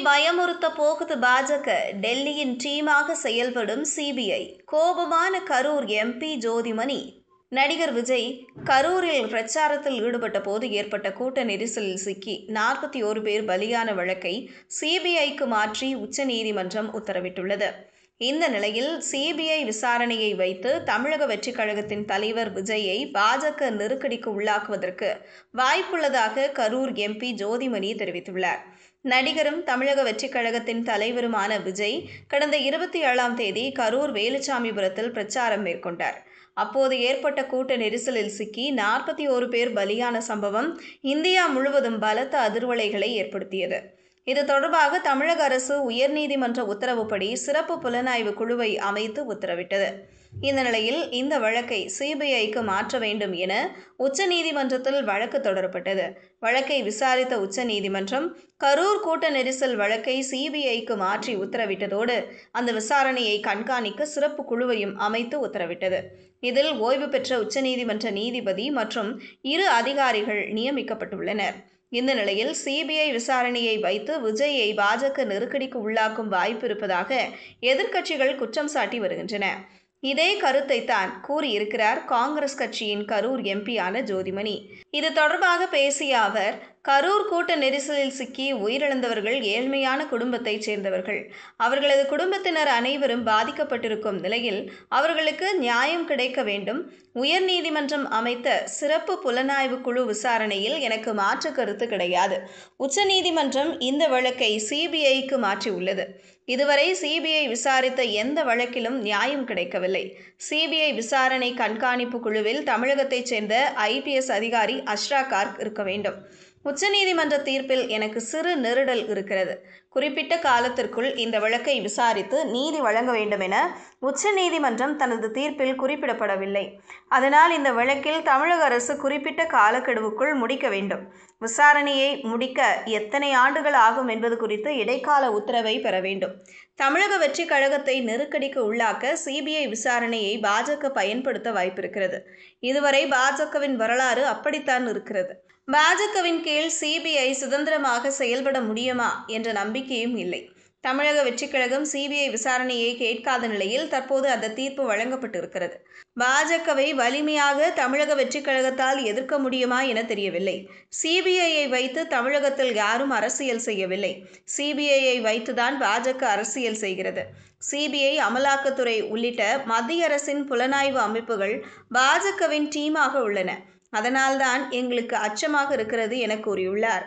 பயமுறுத்த போகுது பாஜக. டெல்லியின் டீமாக செயல்படும் சிபிஐ. கோபமான கரூர் எம்பி ஜோதிமணி. நடிகர் விஜய் கரூரில் பிரச்சாரத்தில் ஈடுபட்ட போது ஏற்பட்ட கூட்ட நெரிசலில் சிக்கி 41 பேர் பலியான வழக்கை சிபிஐக்கு மாற்றி உச்சநீதிமன்றம் உத்தரவிட்டுள்ளது. இந்த நிலையில் சிபிஐ விசாரணையை வைத்து தமிழக வெற்றிக் கழகத்தின் தலைவர் விஜயை பாஜக நெருக்கடிக்கு உள்ளாக்குவதற்கு வாய்ப்புள்ளதாக கரூர் எம்பி ஜோதிமணி தெரிவித்துள்ளார். நடிகரும் தமிழக வெற்றிக் கழகத்தின் தலைவருமான விஜய் கடந்த 27ஆம் தேதி கரூர் வேலுச்சாமிபுரத்தில் பிரச்சாரம் மேற்கொண்டார். அப்போது ஏற்பட்ட கூட்ட நெரிசலில் சிக்கி 41 பேர் பலியான சம்பவம் இந்தியா முழுவதும் பலத்த அதிர்வலைகளை ஏற்படுத்தியது. இது தொடர்பாக தமிழக அரசு உயர்நீதிமன்ற உத்தரவுப்படி சிறப்பு புலனாய்வு குழுவை அமைத்து உத்தரவிட்டது. இந்த நிலையில் இந்த வழக்கை சிபிஐக்கு மாற்ற வேண்டும் என உச்சநீதிமன்றத்தில் வழக்கு தொடரப்பட்டது. வழக்கை விசாரித்த உச்சநீதிமன்றம் கரூர் கூட்ட நெரிசல் வழக்கை சிபிஐக்கு மாற்றி உத்தரவிட்டதோடு அந்த விசாரணையை கண்காணிக்க சிறப்பு குழுவையும் அமைத்து உத்தரவிட்டது. இதில் ஓய்வு பெற்ற உச்சநீதிமன்ற நீதிபதி மற்றும் 2 அதிகாரிகள் நியமிக்கப்பட்டுள்ளனர். இந்த நிலையில் சிபிஐ விசாரணையை வைத்து விஜயை பாஜக நெருக்கடிக்கு உள்ளாக்கும் வாய்ப்பு இருப்பதாக எதிர்க்கட்சிகள் குற்றம் சாட்டி வருகின்றன. இதே கருத்தை தான் கூறியிருக்கிறார் காங்கிரஸ் கட்சியின் கரூர் எம்பியான ஜோதிமணி. இது தொடர்பாக பேசிய அவர், கரூர் கூட்ட நெரிசலில் சிக்கி உயிரிழந்தவர்கள் ஏழ்மையான குடும்பத்தைச் சேர்ந்தவர்கள். அவர்களது குடும்பத்தினர் அனைவரும் பாதிக்கப்பட்டிருக்கும் நிலையில் அவர்களுக்கு நியாயம் கிடைக்க வேண்டும். உயர்நீதிமன்றம் அமைத்த சிறப்பு புலனாய்வு குழு விசாரணையில் எனக்கு மாற்று கருத்து கிடையாது. உச்சநீதிமன்றம் இந்த வழக்கை சிபிஐக்கு மாற்றியுள்ளது. இதுவரை சிபிஐ விசாரித்த எந்த வழக்கிலும் நியாயம் கிடைக்கவில்லை. சிபிஐ விசாரணை கண்காணிப்பு குழுவில் தமிழகத்தைச் சேர்ந்த IPS அதிகாரி அஷ்ரா கார்க் இருக்க வேண்டும். உச்சநீதிமன்ற தீர்ப்பில் எனக்கு சிறு நெருடல் இருக்கிறது. குறிப்பிட்ட காலத்திற்குள் இந்த வழக்கை விசாரித்து நீதி வழங்க வேண்டும் என உச்சநீதிமன்றம் தனது தீர்ப்பில் குறிப்பிடப்படவில்லை. அதனால் இந்த வழக்கில் தமிழக அரசு குறிப்பிட்ட காலக்கெடுவுக்குள் முடிக்க வேண்டும். விசாரணையை முடிக்க எத்தனை ஆண்டுகள் ஆகும் என்பது குறித்து இடைக்கால உத்தரவை பெற வேண்டும். தமிழக வெற்றிக் கழகத்தை நெருக்கடிக்கு உள்ளாக்க சிபிஐ விசாரணையை பாஜக பயன்படுத்த வாய்ப்பிருக்கிறது. இதுவரை பாஜகவின் வரலாறு அப்படித்தான் இருக்கிறது. பாஜகவின் கீழ் சிபிஐ சுதந்திரமாக செயல்பட முடியுமா என்ற நம்பிக்கையும் இல்லை. தமிழக வெற்றிக் கழகம் சிபிஐ விசாரணையை கேட்காத நிலையில் தற்போது அந்த தீர்ப்பு வழங்கப்பட்டிருக்கிறது. பாஜகவை வலிமையாக தமிழக வெற்றிக் கழகத்தால் எதிர்க்க முடியுமா என தெரியவில்லை. சிபிஐயை வைத்து தமிழகத்தில் யாரும் அரசியல் செய்யவில்லை. சிபிஐயை வைத்துதான் பாஜக அரசியல் செய்கிறது. சிபிஐ, அமலாக்கத்துறை உள்ளிட்ட மத்திய அரசின் புலனாய்வு அமைப்புகள் பாஜகவின் டீமாக உள்ளன. அதனால்தான் எங்களுக்கு அச்சமாக இருக்கிறது என கூறியுள்ளார்.